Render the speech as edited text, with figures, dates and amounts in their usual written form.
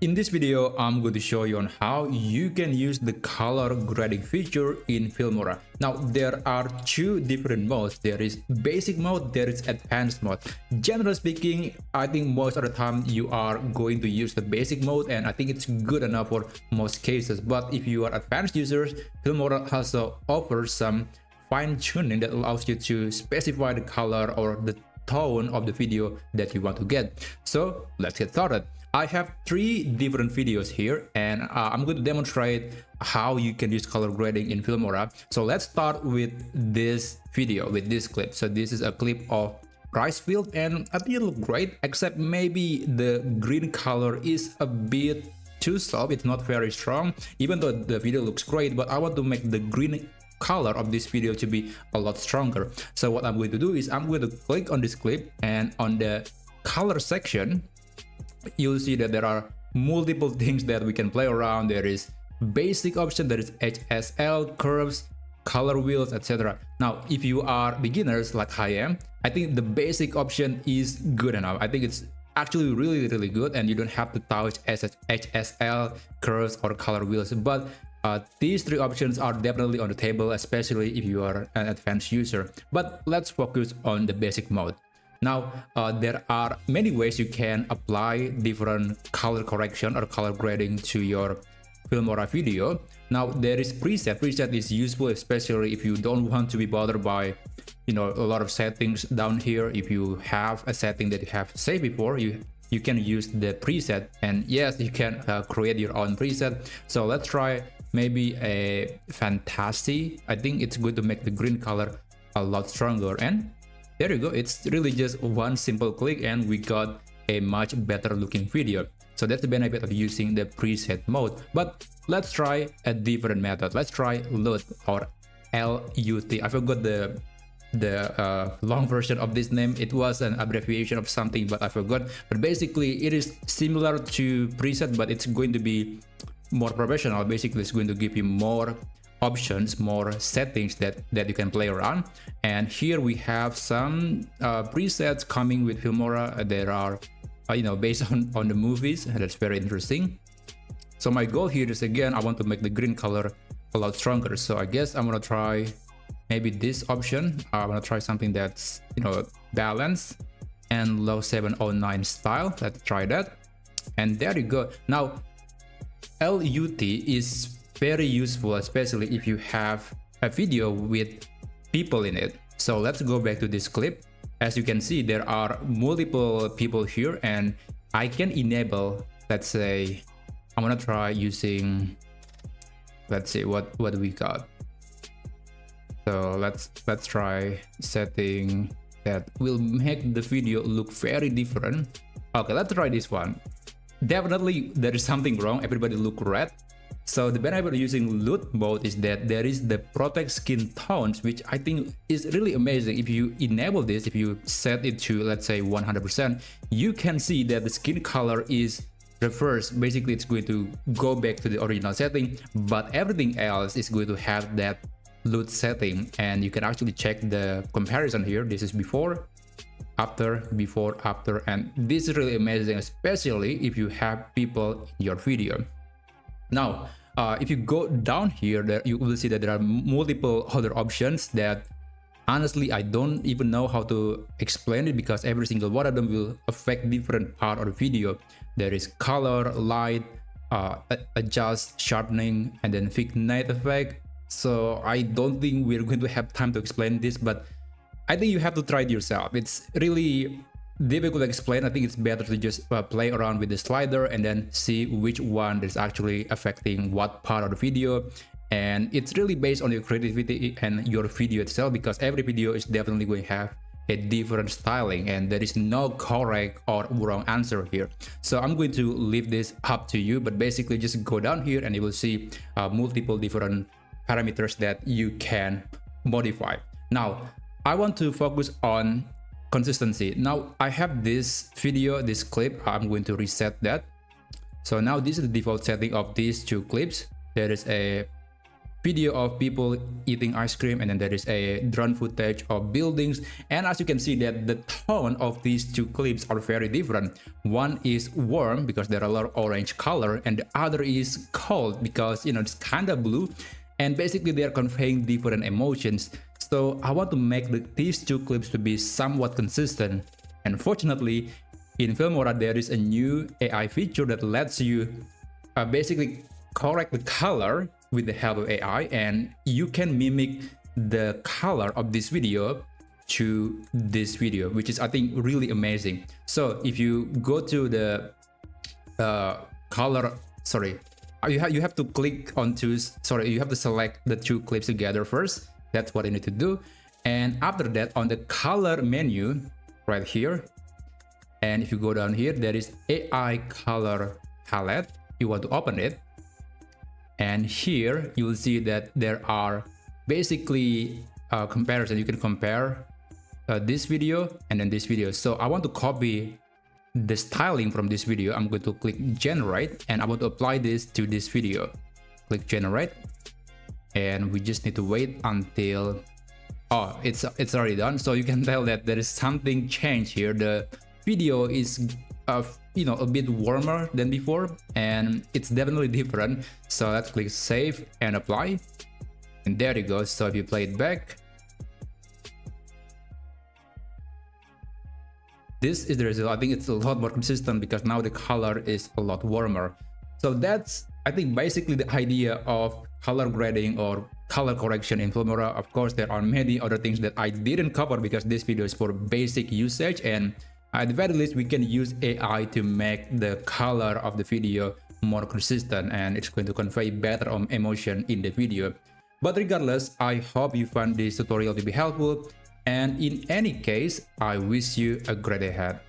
In this video, I'm going to show you on how you can use the color grading feature in Filmora. Now, there are two different modes. There is basic mode, there is advanced mode. Generally speaking, I think most of the time you are going to use the basic mode, and I think it's good enough for most cases. But if you are advanced users, Filmora also offers some fine-tuning that allows you to specify the color or the tone of the video that you want to get. So let's get started. I have three different videos here, and I'm going to demonstrate how you can use color grading in Filmora. So let's start with this video, with this clip. So this is a clip of rice field, and I think it looks great, except maybe the green color is a bit too soft. It's not very strong, even though the video looks great, but I want to make the green color of this video to be a lot stronger. So what I'm going to do is I'm going to click on this clip, and on the color section you'll see that there are multiple things that we can play around. There is basic option, there is HSL, curves, color wheels, etc. Now if you are beginners like I am, I think the basic option is good enough. I think it's actually really good, and you don't have to touch HSL, curves, or color wheels. But these three options are definitely on the table, especially if you are an advanced user. But let's focus on the basic mode. Now, there are many ways you can apply different color correction or color grading to your Filmora video. Now, there is preset. Preset is useful, especially if you don't want to be bothered by, a lot of settings down here. If you have a setting that you have saved before, you can use the preset. And yes, you can create your own preset. So let's try maybe a fantasy. I think it's good to make the green color a lot stronger, and there you go. It's really just one simple click and we got a much better looking video. So that's the benefit of using the preset mode. But let's try a different method. Let's try LUT or LUT. I forgot the long version of this name. It was an abbreviation of something, but I forgot. But basically it is similar to preset, but it's going to be more professional. Basically it's going to give you more options, more settings that you can play around. And here we have some presets coming with Filmora. There are based on the movies, and that's very interesting. So my goal here is, again, I want to make the green color a lot stronger. So I guess I'm gonna try maybe this option. I want to try something that's balanced and low 709 style. Let's try that, and there you go. Now LUT is very useful, especially if you have a video with people in it. So let's go back to this clip. As you can see, there are multiple people here, and I can enable, let's say, I'm gonna try using, let's see what we got. So let's try setting that will make the video look very different. Okay, let's try this one. Definitely there is something wrong. Everybody look red. So the benefit of using LUT mode is that there is the protect skin tones, which I think is really amazing. If you enable this, if you set it to, let's say, 100%, you can see that the skin color is reversed. Basically it's going to go back to the original setting, but everything else is going to have that LUT setting. And you can actually check the comparison here. This is before, after, and this is really amazing, especially if you have people in your video. Now, if you go down here, you will see that there are multiple other options that honestly I don't even know how to explain it, because every single one of them will affect different part of the video. There is color, light, adjust, sharpening, and then fix night effect. So I don't think we're going to have time to explain this, but I think you have to try it yourself. It's really difficult to explain. I think it's better to just play around with the slider and then see which one is actually affecting what part of the video. And it's really based on your creativity and your video itself, because every video is definitely going to have a different styling, and there is no correct or wrong answer here. So I'm going to leave this up to you, but basically just go down here and you will see multiple different parameters that you can modify. Now I want to focus on consistency. Now I have this video, this clip. I'm going to reset that. So now this is the default setting of these two clips. There is a video of people eating ice cream, and then there is a drone footage of buildings. And as you can see that the tone of these two clips are very different. One is warm because there are a lot of orange color, and the other is cold because it's kind of blue, and basically they are conveying different emotions. So I want to make these two clips to be somewhat consistent. And fortunately, in Filmora there is a new AI feature that lets you basically correct the color with the help of AI, and you can mimic the color of this video to this video, which is, I think, really amazing. So if you go to the you have to click onto, you have to select the two clips together first. That's what you need to do. And after that, on the color menu right here, and if you go down here, there is AI color palette. You want to open it, and here you will see that there are basically comparison. You can compare this video and then this video. So I want to copy the styling from this video. I'm going to click generate, and I want to apply this to this video. Click generate, and we just need to wait until it's already done. So you can tell that there is something changed here. The video is a bit warmer than before, and it's definitely different. So let's click save and apply, and there you go. So if you play it back, this is the result. I think it's a lot more consistent because now the color is a lot warmer. So that's, I think, basically the idea of color grading or color correction in Filmora. Of course, there are many other things that I didn't cover because this video is for basic usage, and at the very least we can use AI to make the color of the video more consistent, and it's going to convey better emotion in the video. But regardless, I hope you found this tutorial to be helpful, and in any case, I wish you a great day ahead.